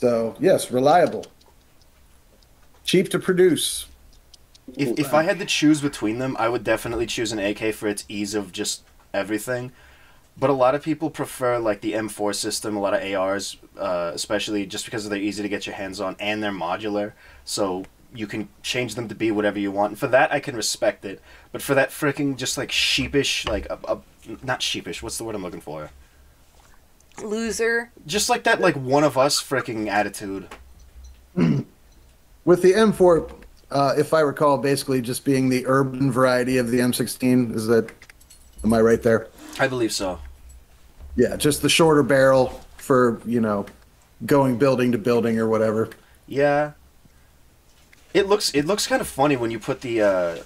So yes, reliable, cheap to produce. If I had to choose between them, I would definitely choose an AK for its ease of just everything. But a lot of people prefer like the M4 system, a lot of ARs, especially just because they're easy to get your hands on and they're modular. So you can change them to be whatever you want. And for that, I can respect it. But for that freaking just like sheepish, like not sheepish. What's the word I'm looking for? Loser. Just like that, like one of us freaking attitude. With the M4, if I recall, basically just being the urban variety of the M16. Is that? Am I right there? I believe so. Yeah, just the shorter barrel for, going building to building or whatever. Yeah. It looks kind of funny when you put the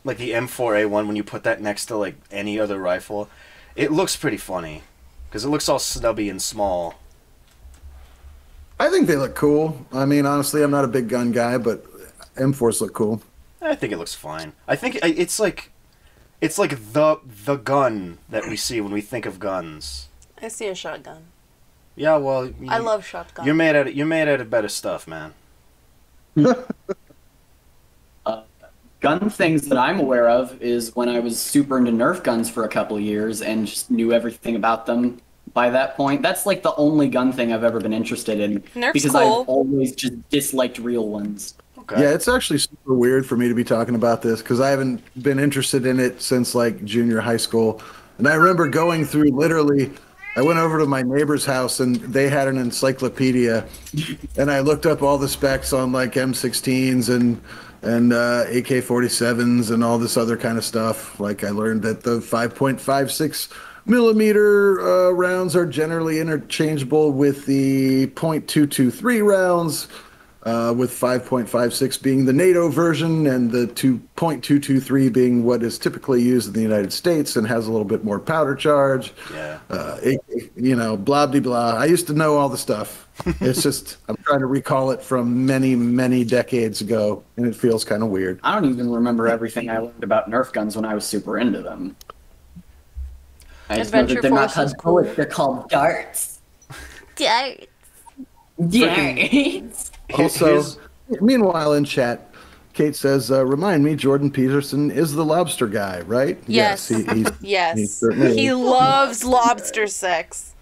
like the M4A1 when you put that next to like any other rifle. It looks pretty funny because it looks all snubby and small. I think they look cool. I mean, honestly, I'm not a big gun guy, but M4s look cool. I think it looks fine. I think it's like the gun that we see when we think of guns. I see a shotgun. Yeah, well, I love shotguns. You're made out of better stuff, man. Gun things that I'm aware of is when I was super into Nerf guns for a couple of years and just knew everything about them by that point. That's like the only gun thing I've ever been interested in. Nerf's because cool. I've always just disliked real ones. Okay. Yeah, it's actually super weird for me to be talking about this because I haven't been interested in it since like junior high school. And I remember going through literally, I went over to my neighbor's house and they had an encyclopedia and I looked up all the specs on like M16s and AK-47s and all this other kind of stuff. Like I learned that the 5.56 millimeter rounds are generally interchangeable with the .223 rounds, with 5.56 being the NATO version and the 2.223 being what is typically used in the United States and has a little bit more powder charge. Yeah. Blah, blah, blah. I used to know all the stuff. It's just, I'm trying to recall it from many, many decades ago, and it feels kind of weird. I don't even remember everything I learned about Nerf guns when I was super into them. I just know that they're not called bullets, they're called darts. Darts. Darts. Also, meanwhile in chat, Kate says, remind me, Jordan Peterson is the lobster guy, right? Yes. Yes. He loves lobster sex.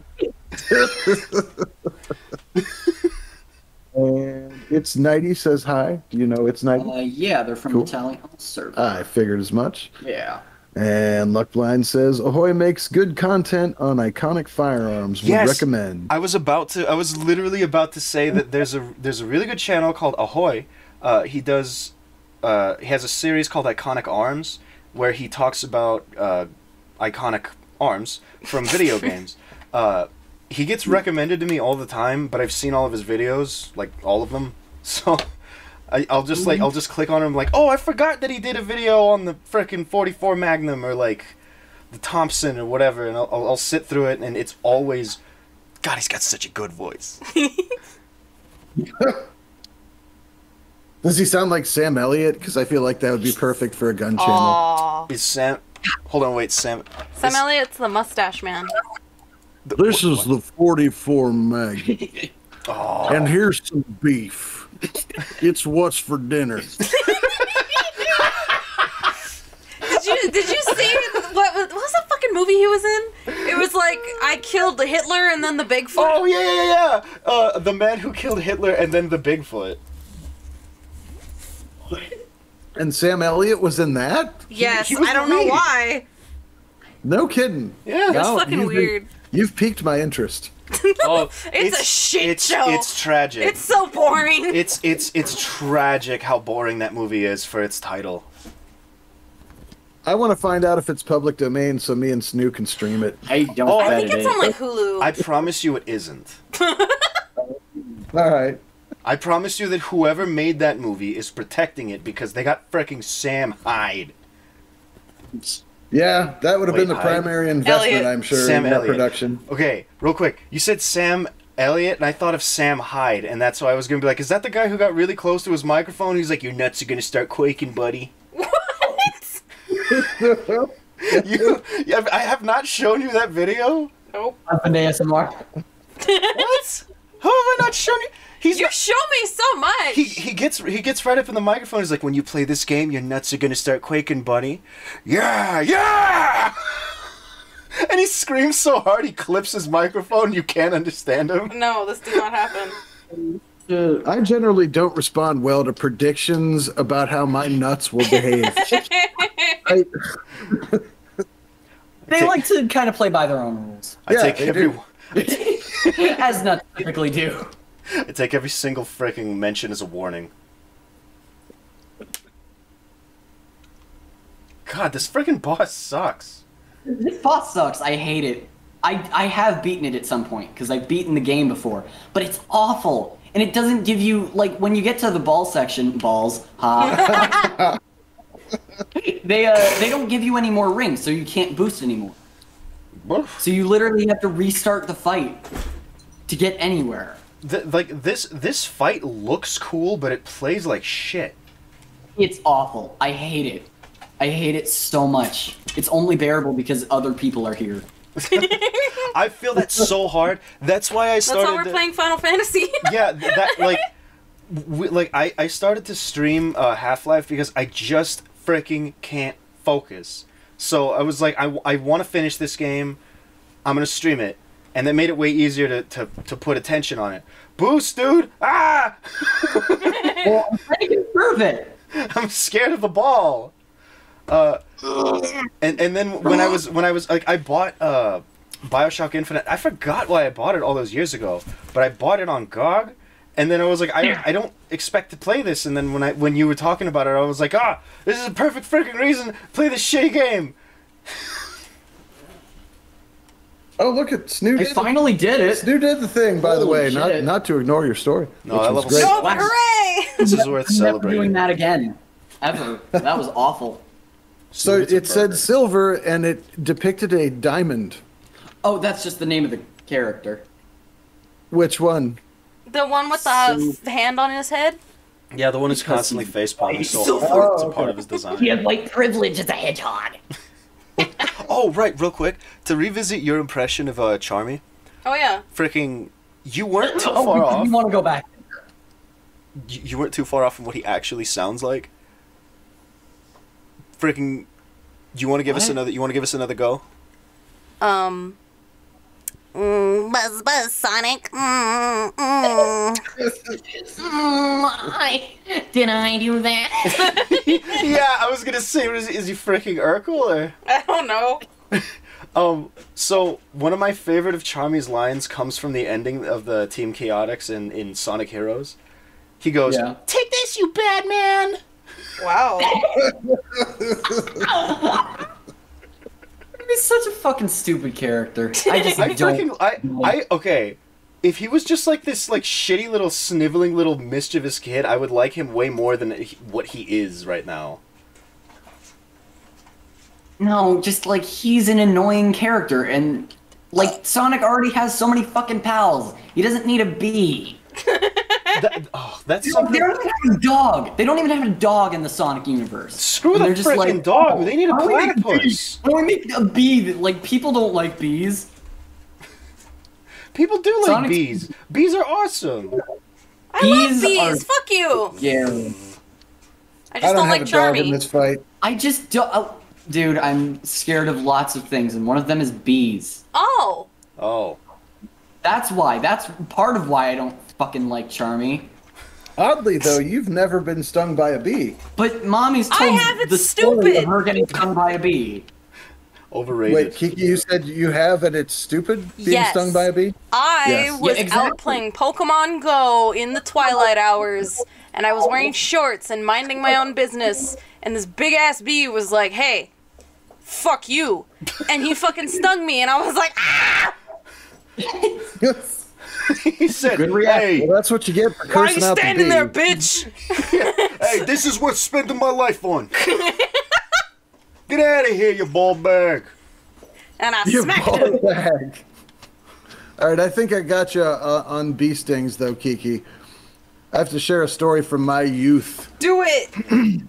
And It's Nighty says hi. Do you know It's Nighty? Yeah, they're from Cool. Italian server. I figured as much. Yeah. And Luckblind says, Ahoy makes good content on iconic firearms. Would recommend. I was literally about to say that there's a really good channel called Ahoy. He has a series called Iconic Arms where he talks about iconic arms from video games. He gets recommended to me all the time, but I've seen all of his videos, like all of them. So I'll just click on him like, oh, I forgot that he did a video on the frickin' 44 Magnum or like the Thompson or whatever, and I'll sit through it, and it's always, God, he's got such a good voice. Does he sound like Sam Elliott? Because I feel like that would be perfect for a gun channel. Aww. Is Sam? Hold on, wait, Sam. Sam Elliott's the mustache man. This is the 44 Magnum. Oh. And here's some beef. It's what's for dinner. Did you see what was the fucking movie he was in? It was like I killed Hitler and then the Bigfoot. Oh yeah. The man who killed Hitler and then the Bigfoot. And Sam Elliott was in that? Yes, he was I don't the know lead. why. No kidding. Yeah. That's fucking weird. You've piqued my interest. Oh, It's a shit show. It's tragic. It's so boring. It's tragic how boring that movie is for its title. I want to find out if it's public domain so me and Snoo can stream it. I don't I bet think it it's on is. like Hulu. I promise you it isn't. All right. I promise you that whoever made that movie is protecting it because they got fricking Sam Hyde. Yeah, that would have Wait, been the Hyde? primary investment, Elliott. I'm sure, Sam in that Elliott. production. Okay, real quick. You said Sam Elliott, and I thought of Sam Hyde, and that's why I was going to be like, is that the guy who got really close to his microphone? He's like, your nuts are going to start quaking, buddy. What? I have not shown you that video? Nope. Up in ASMR. What? How have I not shown you? He's You not- show me so much. he gets right up in the microphone. He's like, when you play this game, your nuts are gonna start quaking, buddy. Yeah, yeah. And he screams so hard he clips his microphone. You can't understand him. No, this did not happen. I generally don't respond well to predictions about how my nuts will behave. I, They like to kind of play by their own rules, I Yeah, take they every do. as nuts typically do. I take every single freaking mention as a warning. God, this freaking boss sucks. This boss sucks. I hate it. I have beaten it at some point because I've beaten the game before, but it's awful, and it doesn't give you like when you get to the ball section, balls, ha. They don't give you any more rings, so you can't boost anymore. So you literally have to restart the fight to get anywhere. This fight looks cool, but it plays like shit. It's awful. I hate it. I hate it so much. It's only bearable because other people are here. I feel that so hard. That's why I That's started. how we're playing Final Fantasy. Yeah, that like I started to stream Half-Life because I just freaking can't focus. So I was like, I want to finish this game. I'm gonna stream it, and that made it way easier to put attention on it. Boost, dude! Ah! Well, I'm trying to prove it. I'm scared of the ball. And then when I was like, I bought BioShock Infinite. I forgot why I bought it all those years ago, but I bought it on GOG. And then I was like, I don't expect to play this. And then when you were talking about it, I was like, this is a perfect freaking reason to play this shitty game. oh, look at Snoo. I finally did it. Snoo did the thing, by the Holy way. shit. Not to ignore your story. No, which that was level great. sucks. Oh, hooray! This is worth I'm never doing celebrating. that again. Ever. That was awful. So It's a it said burger. silver, and it depicted a diamond. Oh, that's just the name of the character. Which one? The one with the hand on his head? Yeah, the one who's constantly facepalming so Silver. hard. It's a part of his design. He has white privilege as a hedgehog. Oh, right, real quick. To revisit your impression of Charmy, Oh, yeah. freaking, you weren't too Oh, far off. you want to go back? You weren't too far off from what he actually sounds like. Freaking, you want to give us What? another? You want to give us another go? Buzz buzz Sonic. Did I do that? Yeah, I was gonna say, is he freaking Urkel or? I don't know. So one of my favorite of Charmy's lines comes from the ending of the Team Chaotix in Sonic Heroes. He goes, Yeah. "Take this, you bad man." Wow. He's such a fucking stupid character. I just I don't. freaking okay. If he was just like this like shitty little sniveling little mischievous kid, I would like him way more than what he is right now. No, just like he's an annoying character, and like Sonic already has so many fucking pals. He doesn't need a bee. That's They something. don't even have a dog. They don't even have a dog in the Sonic universe. Screw And the they're just freaking like, dog. oh, They need a why don't we make bee? platypus. Why don't we make a bee that like people don't like bees? People do like Sonic's- bees. Bees are awesome. I love Bees bees. are- Fuck you. Yeah. I I just don't don't have like a dog in Charmy. this fight. I just don't. Dude, I'm scared of lots of things, and one of them is bees. Oh. Oh. That's why. That's part of why I don't fucking like Charmy. Oddly, though, you've never been stung by a bee. But mommy's I told have, it's the story stupid. of her getting stung by a bee. Overrated. Wait, Kiki, you said you have, and it's stupid being Yes. stung by a bee? I Yes. was Yeah, exactly. out playing Pokemon Go in the twilight hours, and I was wearing shorts and minding my own business, and this big ass bee was like, "Hey, fuck you," and he fucking stung me, and I was like, "Ah!" He said, Good reaction. "Hey, Well, that's what you get for Why are cursing you out the standing bee. there, bitch? hey, this is worth spending my life on. Get out of here, you ball bag." And I You smacked ball him. bag. All right, I think I got you on bee stings, though, Kiki. I have to share a story from my youth. Do it.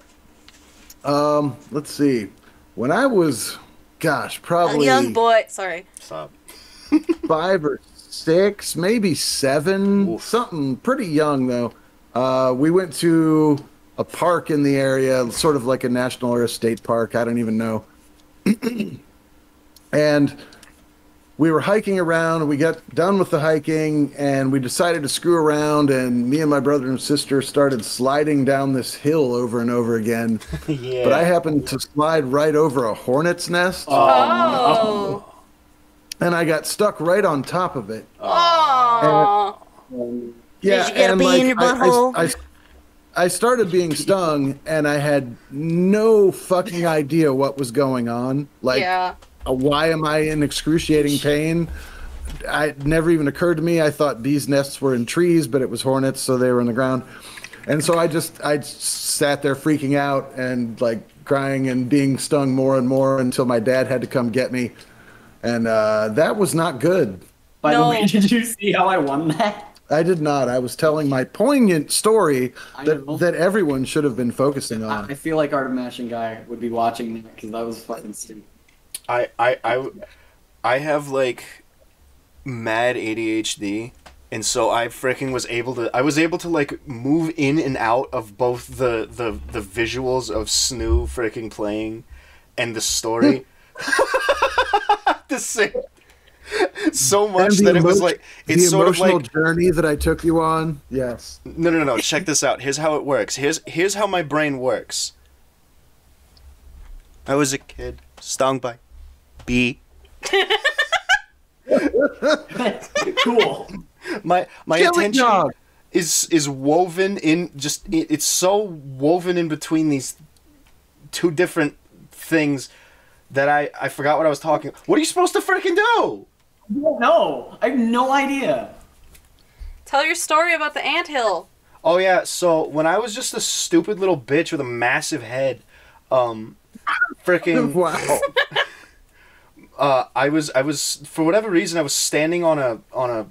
Let's see. When I was, gosh, A probably young boy. Sorry. Stop. 5 or 6, maybe 7, Oof. something pretty young though. We went to a park in the area, sort of like a national or a state park. I don't even know. And we were hiking around. We got done with the hiking, and we decided to screw around. And me and my brother and sister started sliding down this hill over and over again. Yeah. But I happened to slide right over a hornet's nest, Oh. and I got stuck right on top of it. Oh. Yeah, Did you get a and bee in your butthole? I started being stung, and I had no fucking idea what was going on. Like, Yeah. why am I in excruciating pain? It never even occurred to me. I thought bees' nests were in trees, but it was hornets, so they were on the ground. And so I sat there freaking out and like crying and being stung more and more until my dad had to come get me. And that was not good. By the No. way, did you see how I won that? I did not. I was telling my poignant story I know. that everyone should have been focusing I on. feel like Art of Mashing guy would be watching that because that was fucking stupid. I have like mad ADHD, and so I freaking was able to like move in and out of both the visuals of Snoo freaking playing and the story the same so much And that it was like the it's sort of emotional like journey that I took you on. Yes. no, check this out. Here's how it works. Here's how my brain works. I was a kid stung by bee. Cool. My Killing attention dog. is woven in it's so woven in between these two different things that I forgot what I was talking. What are you supposed to freaking do? No, I have no idea. Tell your story about the anthill. Oh yeah, so when I was just a stupid little bitch with a massive head, freaking Wow. I was for whatever reason I was standing on a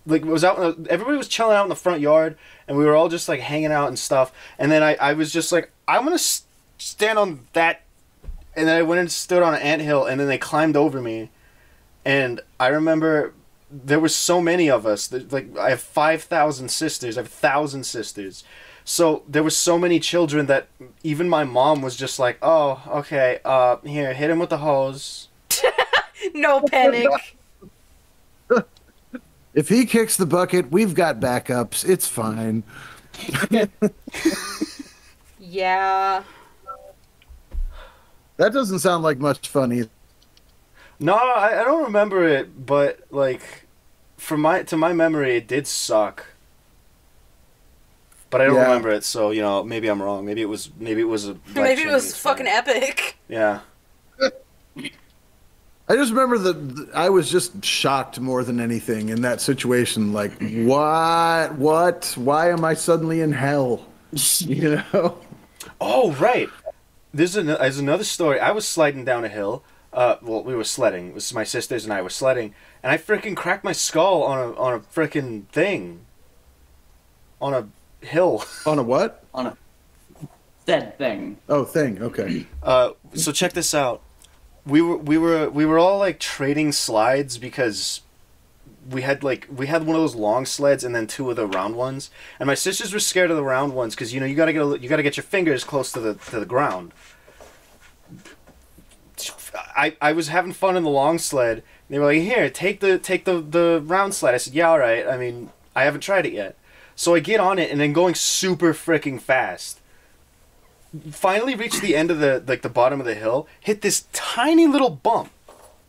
like it was out everybody was chilling out in the front yard and we were all just like hanging out and stuff, and then I was just like I'm gonna stand on that, and then I went and stood on an anthill, and then they climbed over me, and I remember there were so many of us like I have 5,000 sisters, I have 1,000 sisters. So there were so many children that even my mom was just like, "Oh, okay, here, hit him with the hose." No panic. If he kicks the bucket, we've got backups. It's fine. Yeah. That doesn't sound like much fun either. No, I don't remember it, but like, to my memory, it did suck. But I don't Yeah. remember it, so you know, maybe I'm wrong. Maybe it was a Maybe it life-changing was fucking experience. epic. Yeah. I just remember that I was just shocked more than anything in that situation. Like, what? Why am I suddenly in hell? You know? Oh right. There's another story. I was sliding down a hill. Well, we were sledding. It was my sisters and I were sledding, and I freaking cracked my skull on a freaking thing. On a hill. On a what? On a said thing. Oh, thing. Okay. So check this out. We were all like trading slides because we had one of those long sleds and then two of the round ones. And my sisters were scared of the round ones because you gotta get your fingers close to the ground. I was having fun in the long sled. They were like, "Here, take the round sled." I said, "Yeah, all right. I mean, I haven't tried it yet." So I get on it and then going super freaking fast. Finally reached the end of the bottom of the hill, hit this tiny little bump.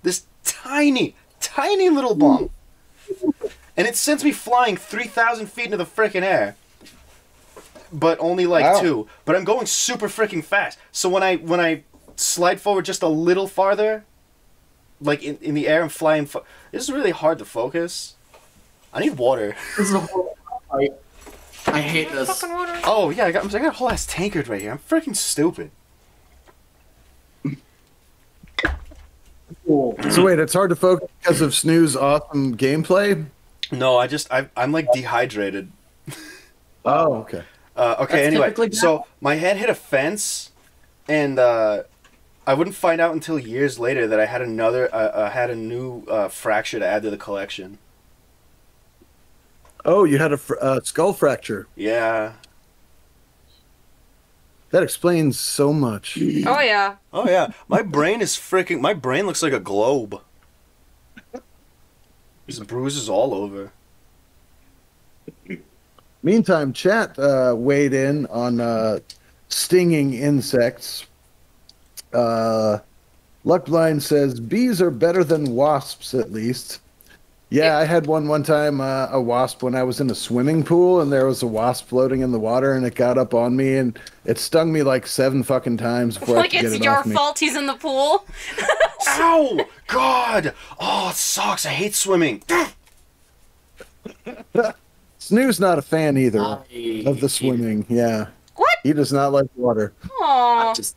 This tiny little bump. And it sends me flying 3,000 feet into the freaking air. But only like Wow. 2. But I'm going super freaking fast. So when I slide forward just a little farther, like in the air and flying, this is really hard to focus. I need water. This is a whole fight. I hate this. Fucking water. Oh yeah, I got a whole ass tankard right here. I'm freaking stupid. Cool. So wait, it's hard to focus because of Snoo's awesome gameplay? No, I'm like dehydrated. Oh, okay. Okay, That's anyway, typically so my head hit a fence, and I wouldn't find out until years later that I had a new fracture to add to the collection. Oh, you had a skull fracture. Yeah. That explains so much. Oh yeah. Oh yeah. My brain is freaking. My brain looks like a globe. There's bruises all over. Meantime, chat weighed in on stinging insects. Luckblind says bees are better than wasps, at least. Yeah, I had one time, a wasp when I was in a swimming pool, and there was a wasp floating in the water, and it got up on me, and it stung me like 7 fucking times before I Like could get it's it your off me. fault he's in the pool. Ow! God! Oh, it sucks. I hate swimming. Snoo's not a fan either I of the swimming. Yeah, What? he does not like water. Aw. just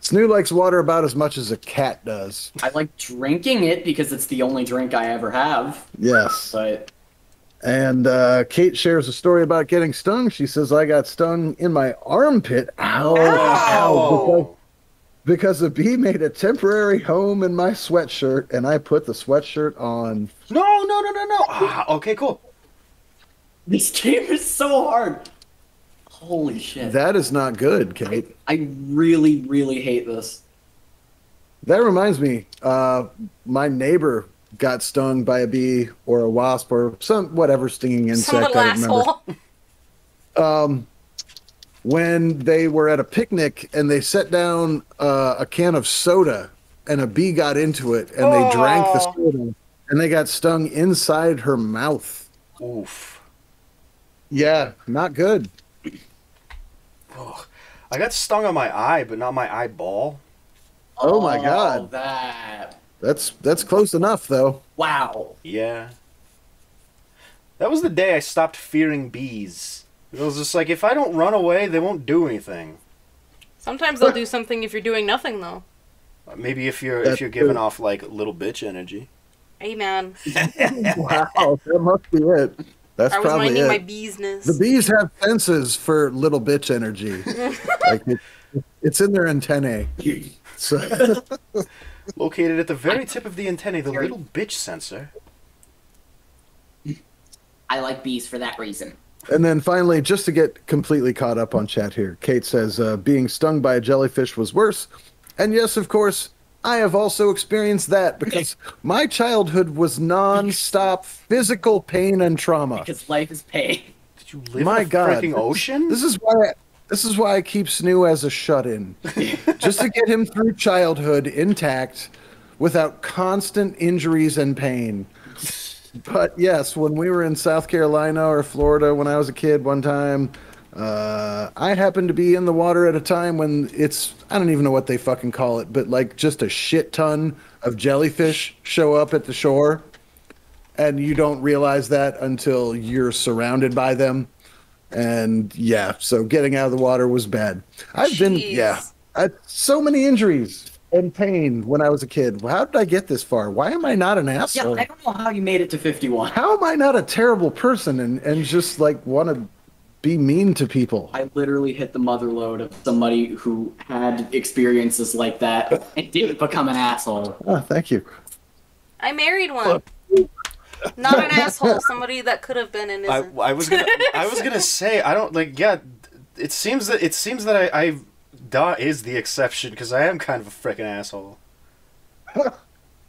Snoo likes water about as much as a cat does. I like drinking it because it's the only drink I ever have. Yes. But And Kate shares a story about getting stung. She says, I got stung in my armpit. Ow. Ow! Because a bee made a temporary home in my sweatshirt, and I put the sweatshirt on. No! Ah, okay, cool. this game is so hard. Holy shit. That is not good, Kate. I really, really hate this. That reminds me, my neighbor got stung by a bee or a wasp or some whatever stinging insect. Some little I don't remember. asshole. When they were at a picnic and they set down a can of soda and a bee got into it and they drank the Oh. soda and they got stung inside her mouth. Oof. Yeah, not good. Ugh. I got stung on my eye, but not my eyeball. Oh my God. That. That's close enough though. Wow. Yeah. That was the day I stopped fearing bees. It was just like, if I don't run away, they won't do anything. Sometimes they'll do something if you're doing nothing though. Maybe if you're That's giving true. off like little bitch energy. Hey man, Wow, that must be it. That's I was probably minding it. my business. The bees have senses for little bitch energy. Like it's in their antennae. So, Located at the very tip of the antennae, the little bitch sensor. I like bees for that reason. and then finally, just to get completely caught up on chat here, Kate says being stung by a jellyfish was worse. And yes, of course, I have also experienced that because my childhood was non-stop physical pain and trauma. Because life is pain. Did you live My in the God. freaking ocean? This is why I keep Snoo as a shut-in, just to get him through childhood intact, without constant injuries and pain. But yes, when we were in South Carolina or Florida when I was a kid one time, I happened to be in the water at a time when I don't even know what they fucking call it, but like just a shit ton of jellyfish show up at the shore. And you don't realize that until you're surrounded by them. And yeah, so getting out of the water was bad. I had so many injuries and pain when I was a kid. How did I get this far? Why am I not an Yeah, asshole? I don't know how you made it to 51. How am I not a terrible person and just like want to be mean to people? I literally hit the mother load of somebody who had experiences like that and didn't become an asshole. Oh, thank you. I married one. Not an asshole. Somebody that could have been and isn't. I was gonna say, I don't like. Yeah, it seems that I Da is the exception because I am kind of a freaking asshole.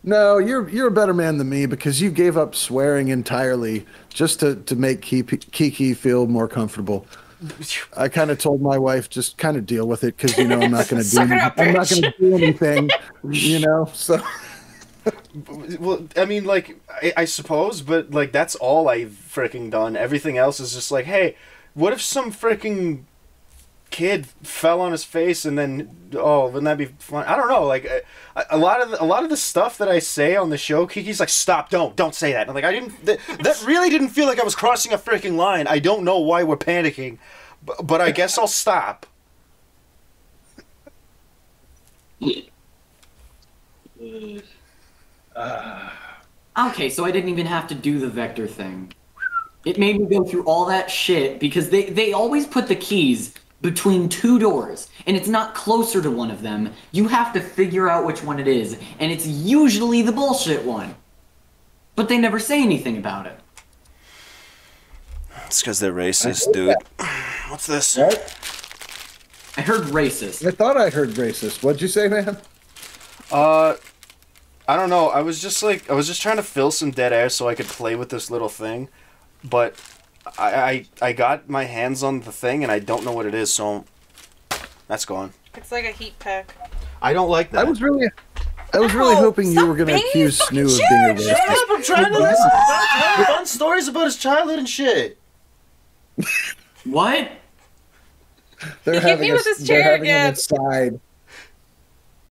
No, you're a better man than me because you gave up swearing entirely just to make Kiki feel more comfortable. I kind of told my wife just kind of deal with it because I'm not going to do Suck it up, I'm not bitch. going to do anything, So Well, I mean, like, I suppose, but like that's all I've freaking done. Everything else is just like, hey, what if some freaking kid fell on his face and then wouldn't that be fun? I don't know. Like a lot of the stuff that I say on the show, Kiki's like, stop, don't say that. And I'm like, I didn't. That really didn't feel like I was crossing a freaking line. I don't know why we're panicking, but I guess I'll stop. Okay, so I didn't even have to do the vector thing. It made me go through all that shit because they always put the keys between two doors, and it's not closer to one of them. You have to figure out which one it is, and it's usually the bullshit one. But they never say anything about it. It's because they're racist, dude. What's this? What? I heard racist. I thought I heard racist. What'd you say, man? I don't know. I was just trying to fill some dead air so I could play with this little thing, but I got my hands on the thing and I don't know what it is, so that's gone. It's like a heat pack. I don't like that. I was really No, hoping you stop were going to banging accuse your Snoo of fucking being a chair. racist. I'm trying to listen. I'm telling fun stories about his childhood and shit. What? They're Hit having me a, with his they're chair having an again. aside